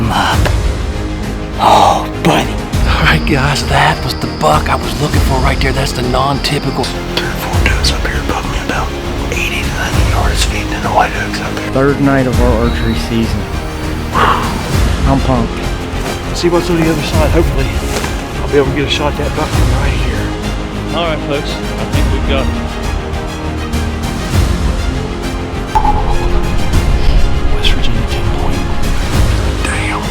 him up. Oh, buddy. All right, guys, that was the buck I was looking for right there. That's the non-typical. 3 or 4 does up here above me, about 80 to 90 yards feeding in the white oaks up there. Third night of our archery season. I'm pumped. See what's on the other side. Hopefully, I'll be able to get a shot at that buck from right here. All right, folks, I think we've got it. West Virginia 10 point. Damn.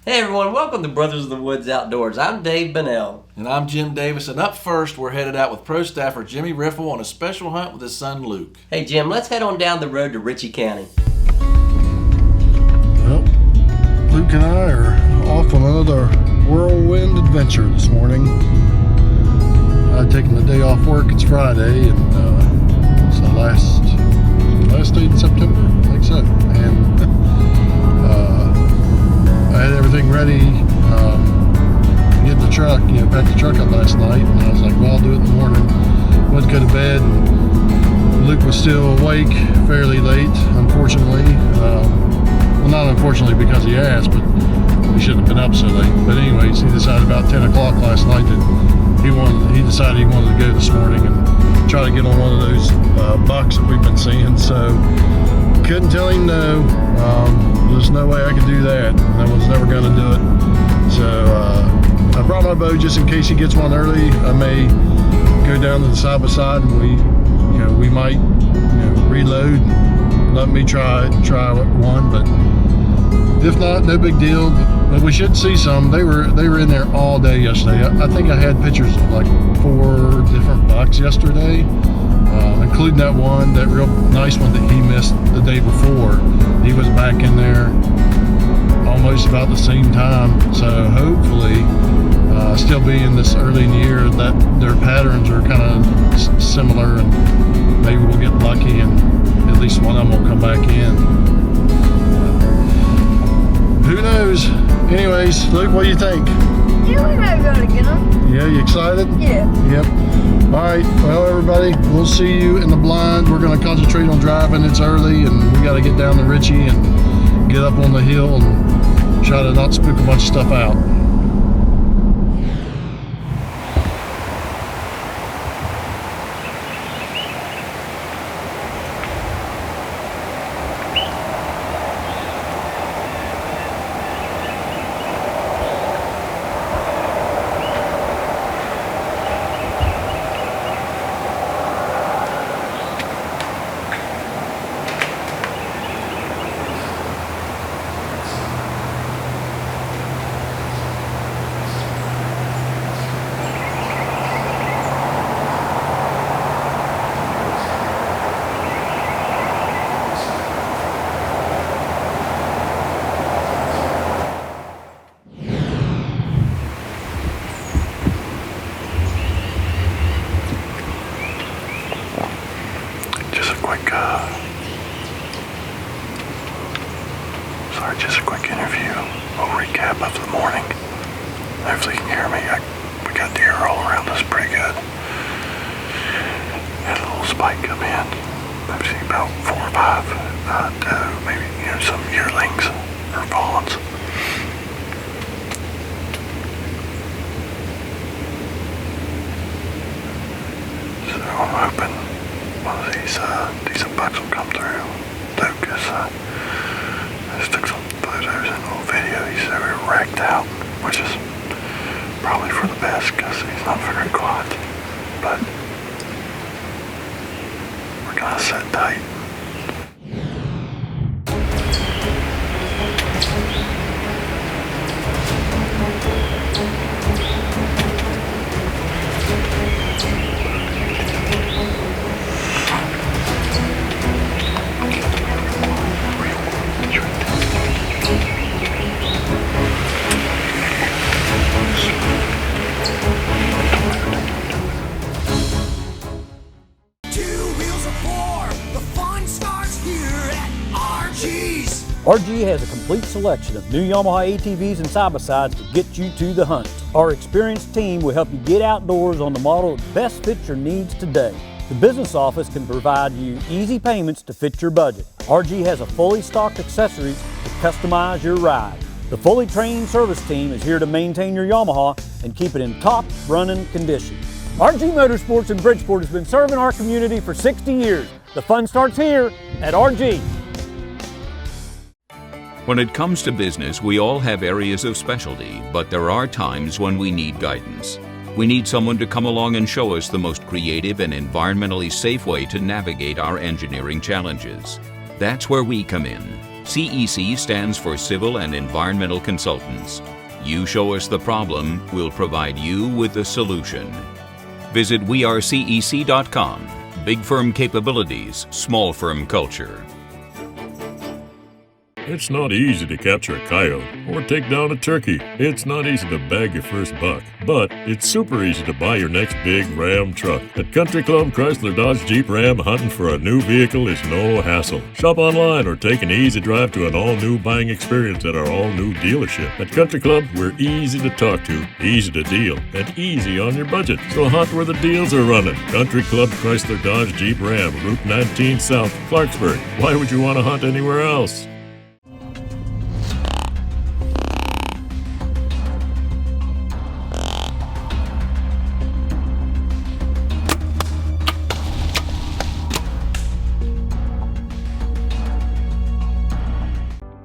Hey everyone, welcome to Brothers of the Woods Outdoors. I'm Dave Bunnell. And I'm Jim Davis, and up first, we're headed out with pro staffer Jimmy Riffle on a special hunt with his son Luke. Hey Jim, let's head on down the road to Ritchie County. Well, Luke and I are off on another whirlwind adventure this morning. I've taken the day off work. It's Friday, and it's the last day in September, I think so. And I had everything ready. Get the truck, packed the truck up last night, and I was like, well, I'll do it in the morning. Went to go to bed, and Luke was still awake fairly late, unfortunately. Well, not unfortunately because he asked, but he shouldn't have been up so late. But anyways, he decided about 10 o'clock last night that he decided he wanted to go this morning and try to get on one of those bucks that we've been seeing. So couldn't tell him no. There's no way I could do that. I was never going to do it. So I brought my bow just in case he gets one early. I may go down to the side by side, and we might reload and let me try one. But if not, no big deal. But we should see some. They were in there all day yesterday. I think I had pictures of like 4 different bucks yesterday, including that real nice one that he missed the day before. He was back in there almost about the same time. So hopefully, still being this early in the year, that their patterns are kind of similar, and maybe we'll get lucky and at least one of them will come back in. Who knows? Anyways, Luke, what do you think? Yeah, we might be able to get them. Yeah, you excited? Yeah. Yep. All right. Well, everybody, we'll see you in the blind. We're going to concentrate on driving. It's early, and we got to get down to Ritchie and get up on the hill and try to not spook a bunch of stuff out. Just a quick interview, a recap of the morning. Hopefully you can hear me. We got deer all around us pretty good. Had a little spike come in. I've seen about 4 or 5 doe, maybe some yearlings or fawns. So I'm hoping one of these decent bucks will come through. Lucas, I just took some photos and a little video. He said we were wrecked out, which is probably for the best because he's not very quiet. But we're gonna sit tight. RG has a complete selection of new Yamaha ATVs and side-by-sides to get you to the hunt. Our experienced team will help you get outdoors on the model that best fits your needs today. The business office can provide you easy payments to fit your budget. RG has a fully stocked accessories to customize your ride. The fully trained service team is here to maintain your Yamaha and keep it in top running condition. RG Motorsports in Bridgeport has been serving our community for 60 years. The fun starts here at RG. When it comes to business, we all have areas of specialty, but there are times when we need guidance. We need someone to come along and show us the most creative and environmentally safe way to navigate our engineering challenges. That's where we come in. CEC stands for Civil and Environmental Consultants. You show us the problem, we'll provide you with the solution. Visit wearecec.com. Big firm capabilities, small firm culture. It's not easy to capture a coyote or take down a turkey. It's not easy to bag your first buck, but it's super easy to buy your next big Ram truck. At Country Club Chrysler Dodge Jeep Ram, hunting for a new vehicle is no hassle. Shop online or take an easy drive to an all-new buying experience at our all-new dealership. At Country Club, we're easy to talk to, easy to deal, and easy on your budget. So hunt where the deals are running. Country Club Chrysler Dodge Jeep Ram, Route 19 South, Clarksburg. Why would you want to hunt anywhere else?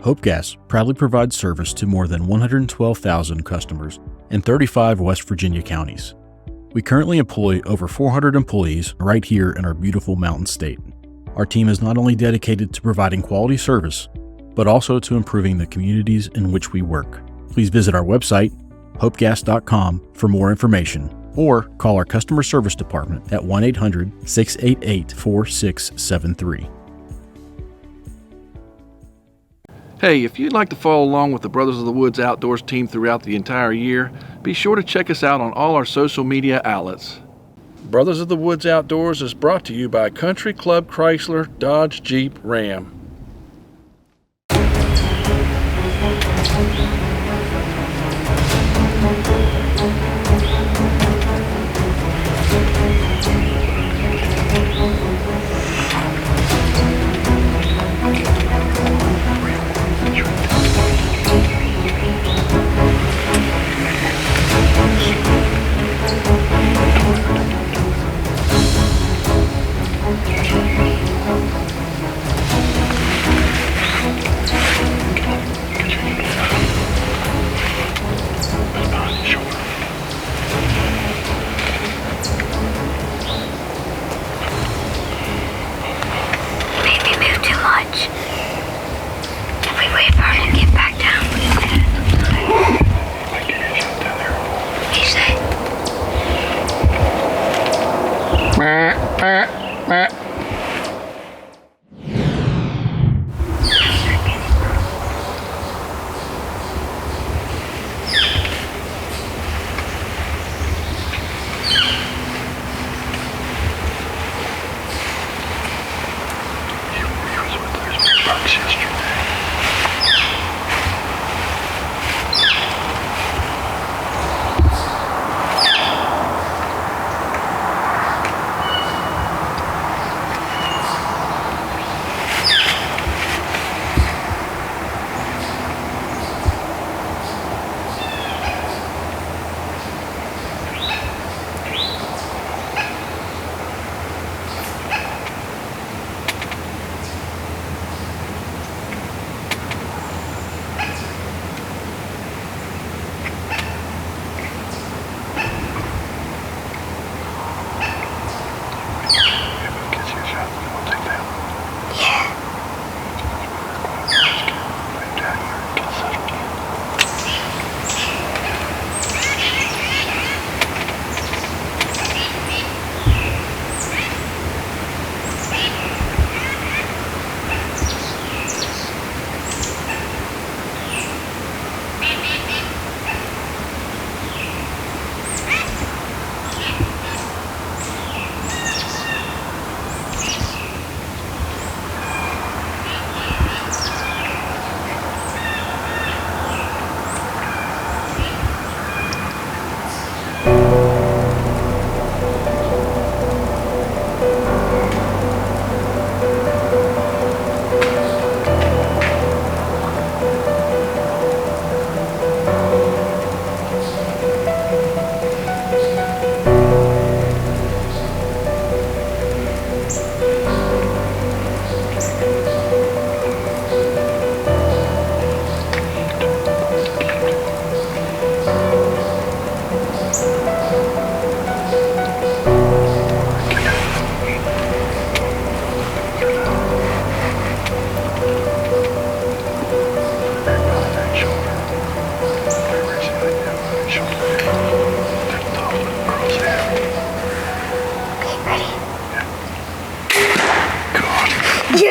Hope Gas proudly provides service to more than 112,000 customers in 35 West Virginia counties. We currently employ over 400 employees right here in our beautiful mountain state. Our team is not only dedicated to providing quality service, but also to improving the communities in which we work. Please visit our website, hopegas.com, for more information, or call our customer service department at 1-800-688-4673. Hey, if you'd like to follow along with the Brothers of the Woods Outdoors team throughout the entire year, be sure to check us out on all our social media outlets. Brothers of the Woods Outdoors is brought to you by Country Club Chrysler Dodge Jeep Ram.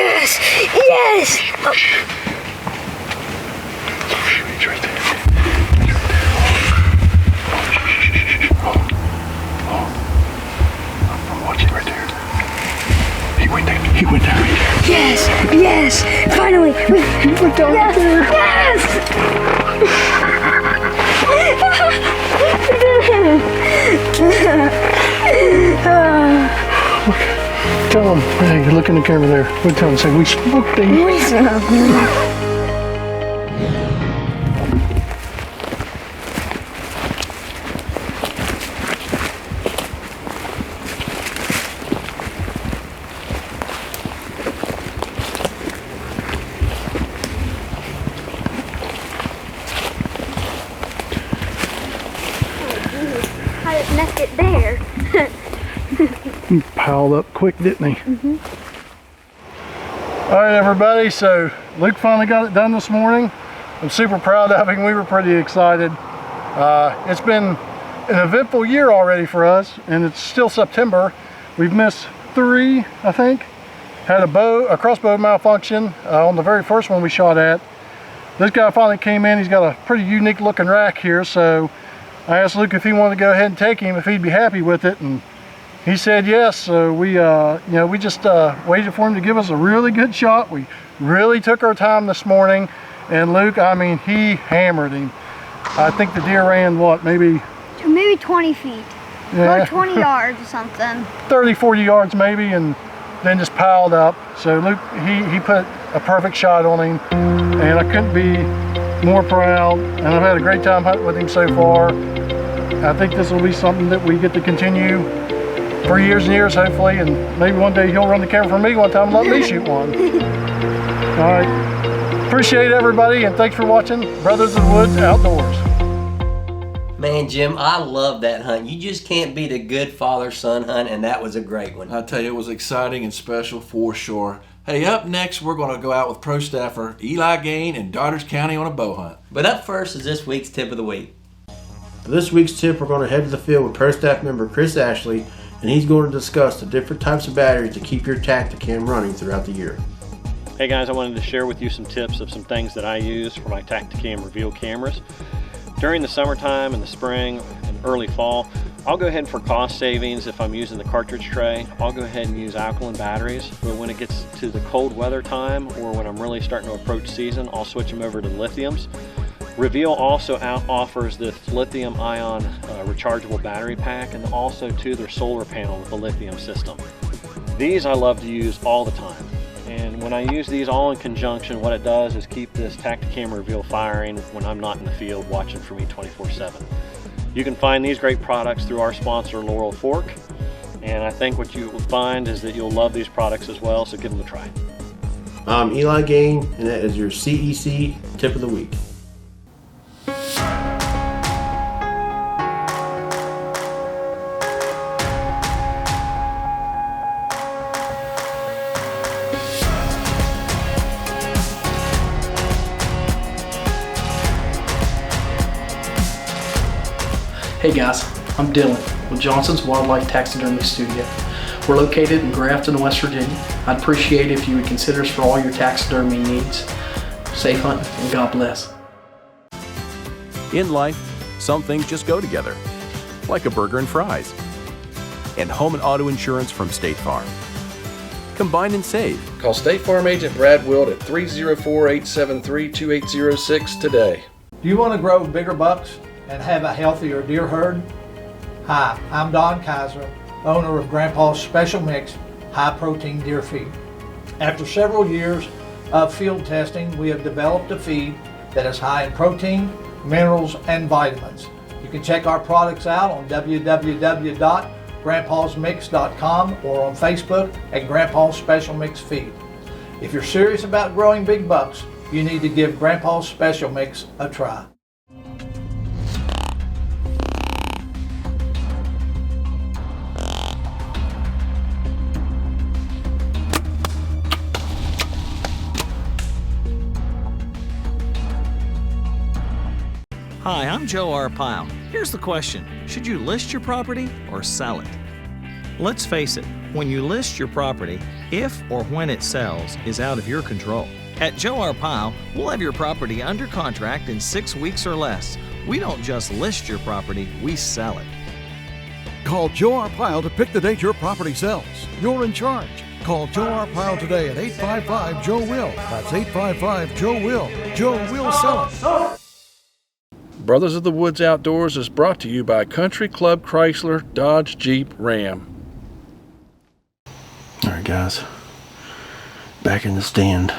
Yes! Yes! Oh. He's right there. I'm watching right there. He went there. He went down right there. Yes! Yes! Finally! He went down right there. Yes! Tell him, hey, look in the camera there. We tell him, say, we spooked him. We smoked him. I just left it there. He piled up quick, didn't he? All right, everybody, so Luke finally got it done this morning. I'm super proud of him. We were pretty excited. It's been an eventful year already for us, and it's still September. We've missed 3, I think. Had a crossbow malfunction on the very first one we shot at. This guy finally came in. He's got a pretty unique looking rack here, so I asked Luke if he wanted to go ahead and take him, if he'd be happy with it, and he said yes. So we just waited for him to give us a really good shot. We really took our time this morning, and Luke, I mean, he hammered him. I think the deer ran, what, maybe 20 feet. Yeah. Or 20 yards or something. 30, 40 yards maybe, and then just piled up. So Luke, he put a perfect shot on him, and I couldn't be more proud. And I've had a great time hunting with him so far. I think this will be something that we get to continue for years and years, hopefully, and maybe one day he'll run the camera for me one time and let me shoot one. All right, appreciate everybody, and thanks for watching Brothers of the Woods Outdoors. Man, Jim, I love that hunt. You just can't beat a good father-son hunt, and that was a great one. I tell you, it was exciting and special for sure. Hey, up next, we're going to go out with pro staffer Eli Gain in Dodders County on a bow hunt. But up first is this week's tip of the week. For this week's tip, we're going to head to the field with pro staff member Chris Ashley, and he's going to discuss the different types of batteries to keep your Tacticam running throughout the year. Hey guys, I wanted to share with you some tips of some things that I use for my Tacticam reveal cameras. During the summertime and the spring and early fall, I'll go ahead for cost savings. If I'm using the cartridge tray, I'll go ahead and use alkaline batteries. But when it gets to the cold weather time, or when I'm really starting to approach season, I'll switch them over to lithiums. Reveal also offers this lithium ion rechargeable battery pack, and also too their solar panel with the lithium system. These I love to use all the time. And when I use these all in conjunction, what it does is keep this Tacticam reveal firing when I'm not in the field watching for me 24/7. You can find these great products through our sponsor Laurel Fork, and I think what you will find is that you'll love these products as well, so give them a try. I'm Eli Gain, and that is your CEC tip of the week. Hey guys, I'm Dylan with Johnson's Wildlife Taxidermy Studio. We're located in Grafton, West Virginia. I'd appreciate it if you would consider us for all your taxidermy needs. Safe hunting and God bless. In life, some things just go together, like a burger and fries. And home and auto insurance from State Farm. Combine and save. Call State Farm Agent Brad Wilt at 304-873-2806 today. Do you want to grow bigger bucks and have a healthier deer herd? Hi, I'm Don Kaiser, owner of Grandpa's Special Mix High Protein Deer Feed. After several years of field testing, we have developed a feed that is high in protein, minerals, and vitamins. You can check our products out on www.grandpasmix.com or on Facebook at Grandpa's Special Mix Feed. If you're serious about growing big bucks, you need to give Grandpa's Special Mix a try. Hi, I'm Joe Arpaio. Here's the question. Should you list your property or sell it? Let's face it, when you list your property, if or when it sells is out of your control. At Joe R. Pyle, we'll have your property under contract in 6 weeks or less. We don't just list your property, we sell it. Call Joe R. Pyle to pick the date your property sells. You're in charge. Call Joe R. Pyle today at 855-JOE-WILL. That's 855-JOE-WILL. Joe will sell it. Brothers of the Woods Outdoors is brought to you by Country Club Chrysler Dodge Jeep Ram. Alright guys, back in the stand.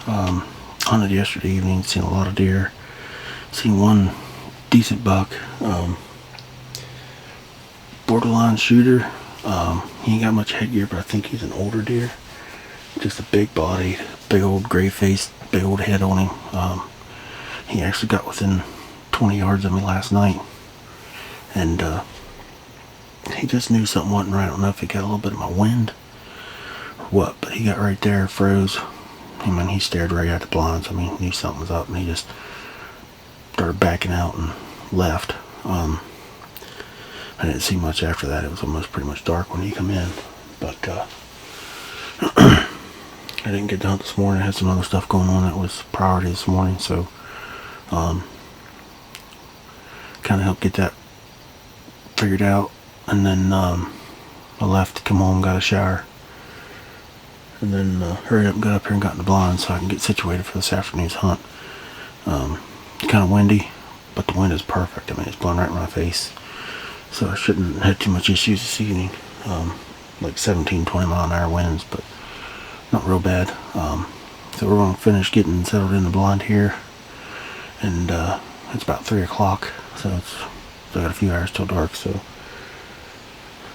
Hunted yesterday evening, seen a lot of deer, seen one decent buck, borderline shooter. He ain't got much headgear, but I think he's an older deer. Just a big body, big old gray face, big old head on him. He actually got within 20 yards of me last night, and he just knew something wasn't right. I don't know if he got a little bit of my wind or what, but he got right there, froze. I mean, he stared right at the blinds. I mean, he knew something was up, and he just started backing out and left. I didn't see much after that. It was almost pretty much dark when he come in, but I didn't get to hunt this morning. I had some other stuff going on that was priority this morning, so kind of helped get that figured out. And then I left to come home, got a shower, and then hurried up and got up here and got in the blind so I can get situated for this afternoon's hunt. Kind of windy, but the wind is perfect. I mean, it's blowing right in my face, so I shouldn't have too much issues this evening. Like 17-20 mile an hour winds, but not real bad. So we're going to finish getting settled in the blind here, and it's about 3 o'clock, so it's still got a few hours till dark, so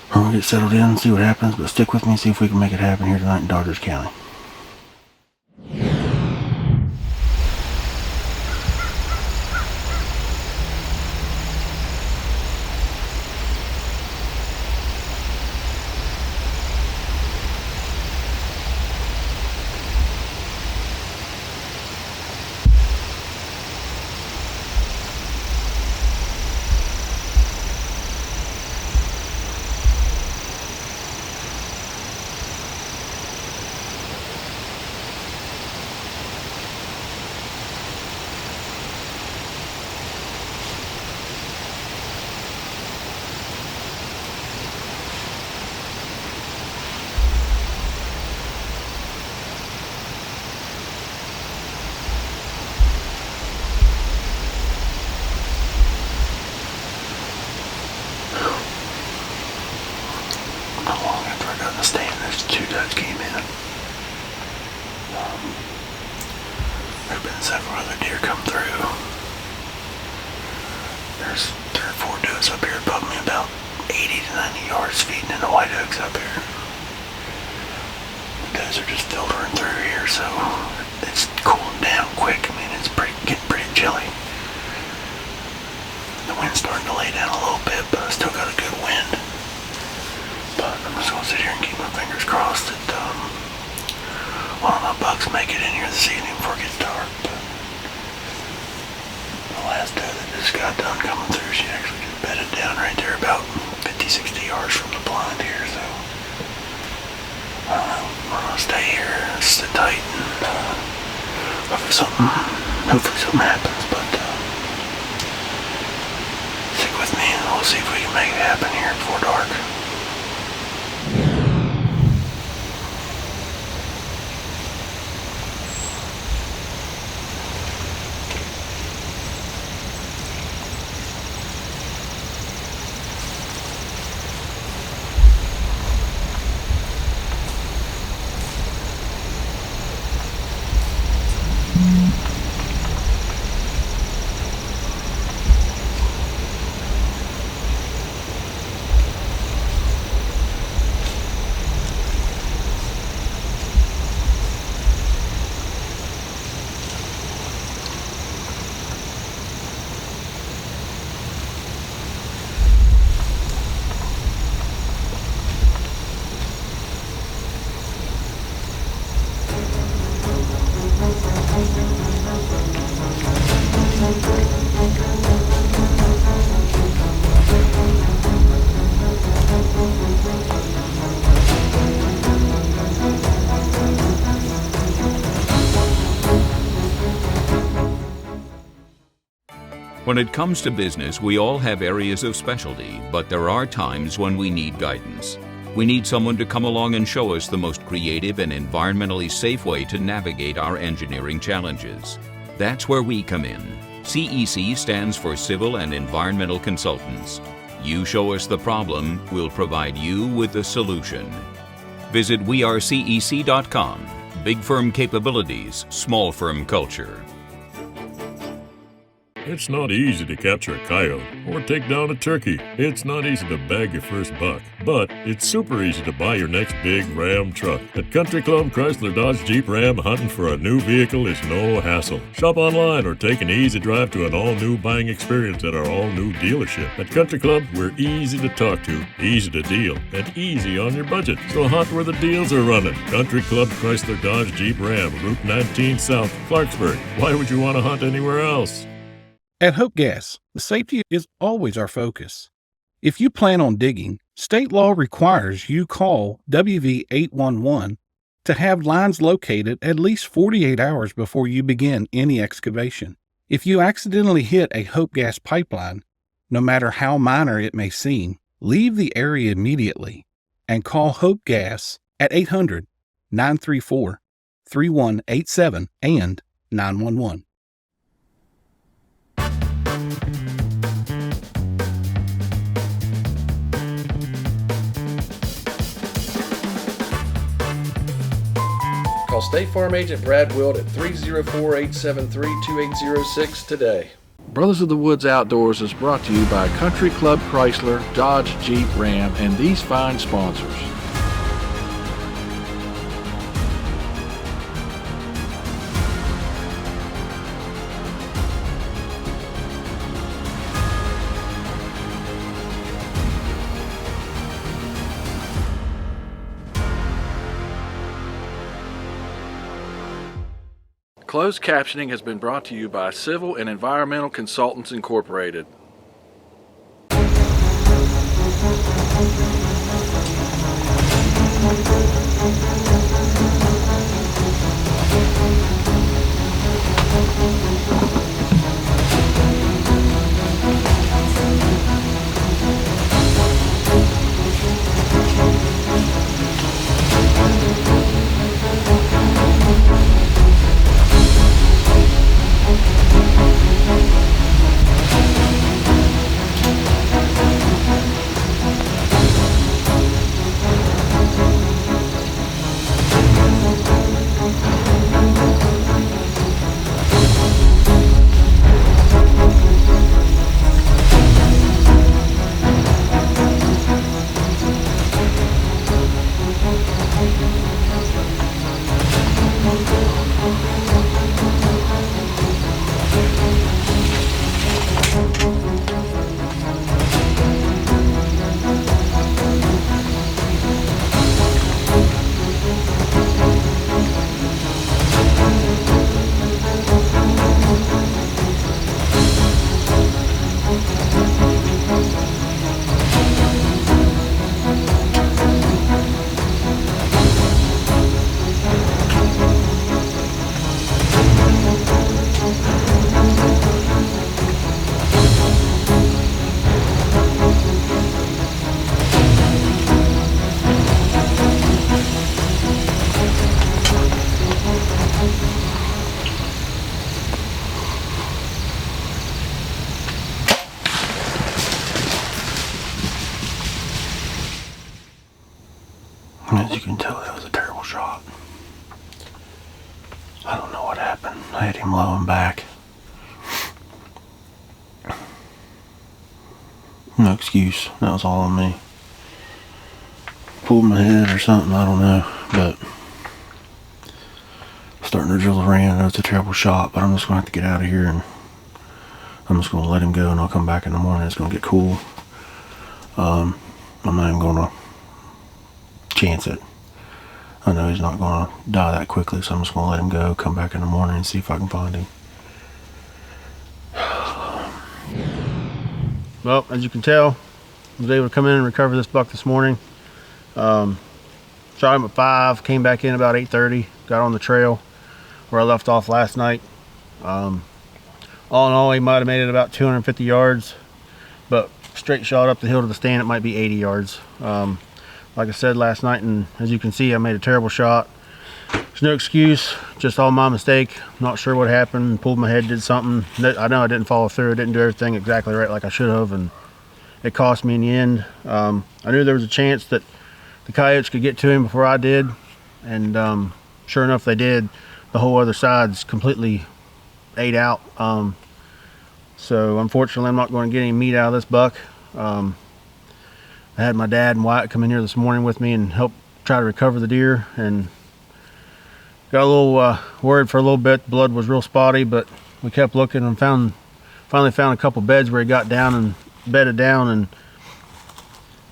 we're going to get settled in and see what happens, but stick with me and see if we can make it happen here tonight in Dodgers County. Several other deer come through. There's 3 or 4 does up here above me, about 80 to 90 yards feeding in the white oaks up here. The does are just filtering through here, so it's cooling down quick. I mean, it's getting pretty chilly. The wind's starting to lay down a little bit, but I still got a good wind. But I'm just gonna sit here and keep my fingers crossed that one of my bucks make it in here this evening before it gets dark. The last doe that just got done coming through, she actually just bedded down right there about 50-60 yards from the blind here, so I don't know, we're gonna stay here and sit tight and hopefully something happens, but stick with me and we'll see if we can make it happen here before dark. When it comes to business, we all have areas of specialty, but there are times when we need guidance. We need someone to come along and show us the most creative and environmentally safe way to navigate our engineering challenges. That's where we come in. CEC stands for Civil and Environmental Consultants. You show us the problem, we'll provide you with the solution. Visit wearecec.com. Big firm capabilities, small firm culture. It's not easy to capture a coyote or take down a turkey. It's not easy to bag your first buck, but it's super easy to buy your next big Ram truck. At Country Club Chrysler Dodge Jeep Ram, hunting for a new vehicle is no hassle. Shop online or take an easy drive to an all-new buying experience at our all-new dealership. At Country Club, we're easy to talk to, easy to deal, and easy on your budget. So hunt where the deals are running. Country Club Chrysler Dodge Jeep Ram, Route 19 South, Clarksburg. Why would you want to hunt anywhere else? At Hope Gas, the safety is always our focus. If you plan on digging, state law requires you call WV 811 to have lines located at least 48 hours before you begin any excavation. If you accidentally hit a Hope Gas pipeline, no matter how minor it may seem, leave the area immediately and call Hope Gas at 800-934-3187 and 911. Call State Farm Agent Brad Wild at 304-873-2806 today. Brothers of the Woods Outdoors is brought to you by Country Club Chrysler, Dodge, Jeep, Ram, and these fine sponsors. Closed captioning has been brought to you by Civil and Environmental Consultants Incorporated. As you can tell, that was a terrible shot. I don't know what happened. I had him low and back. No excuse. That was all on me. Pulled my head or something, I don't know. But starting to drill around. That was a terrible shot, but I'm just going to have to get out of here and I'm just going to let him go and I'll come back in the morning. It's going to get cool. I'm not even going to chance it. I know he's not going to die that quickly, so I'm just going to let him go, come back in the morning and see if I can find him. Well, as you can tell, I was able to come in and recover this buck this morning. Shot him at 5, came back in about 8:30, got on the trail where I left off last night. All in all, he might have made it about 250 yards, but straight shot up the hill to the stand, it might be 80 yards. Like I said last night, and as you can see, I made a terrible shot. There's no excuse, just all my mistake. Not sure what happened, pulled my head, did something. I know I didn't follow through, I didn't do everything exactly right like I should have, and it cost me in the end. I knew there was a chance that the coyotes could get to him before I did, and sure enough they did. The whole other side's completely ate out. So unfortunately I'm not going to get any meat out of this buck. I had my dad and Wyatt come in here this morning with me and help try to recover the deer, and got a little worried for a little bit. Blood was real spotty, but we kept looking and finally found a couple beds where he got down and bedded down, and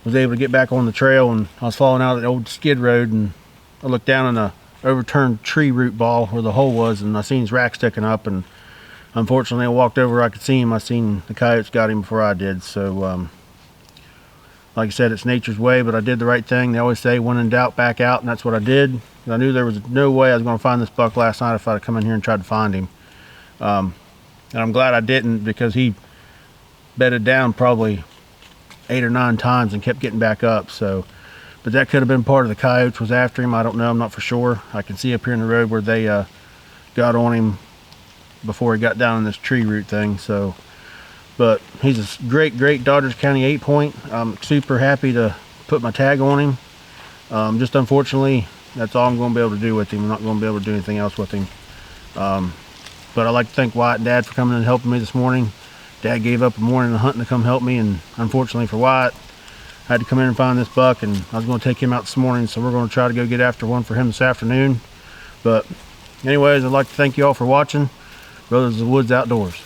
was able to get back on the trail. And I was falling out of the old skid road, and I looked down in a overturned tree root ball where the hole was, and I seen his rack sticking up, and unfortunately I walked over, I could see him. I seen the coyotes got him before I did. So like I said, it's nature's way, but I did the right thing. They always say when in doubt, back out, and that's what I did. I knew there was no way I was going to find this buck last night if I'd come in here and tried to find him. And I'm glad I didn't, because he bedded down probably 8 or 9 times and kept getting back up. So, but that could have been part of the coyotes was after him. I don't know, I'm not for sure. I can see up here in the road where they got on him before he got down in this tree root thing. So, but he's a great Dodgers County 8-point. I'm super happy to put my tag on him. Just unfortunately, that's all I'm going to be able to do with him. I'm not going to be able to do anything else with him. But I'd like to thank Wyatt and Dad for coming and helping me this morning. Dad gave up a morning of hunting to come help me, and unfortunately for Wyatt, I had to come in and find this buck, and I was going to take him out this morning, so we're going to try to go get after one for him this afternoon. But anyways, I'd like to thank you all for watching Brothers of the Woods Outdoors.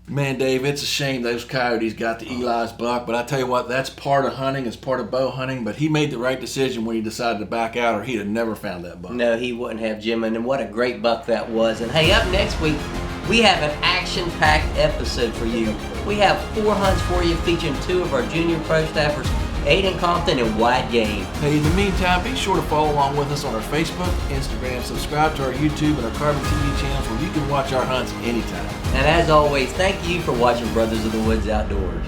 Man, Dave, it's a shame those coyotes got the Eli's buck, but I tell you what, that's part of hunting, it's part of bow hunting, but he made the right decision when he decided to back out, or he'd have never found that buck. No, he wouldn't have, Jim, and what a great buck that was. And hey, up next week, we have an action-packed episode for you. We have 4 hunts for you featuring 2 of our junior pro staffers, Aiden Compton and Wyatt Game. Hey, in the meantime, be sure to follow along with us on our Facebook, Instagram, subscribe to our YouTube and our Carbon TV channels where you can watch our hunts anytime. And as always, thank you for watching Brothers of the Woods Outdoors.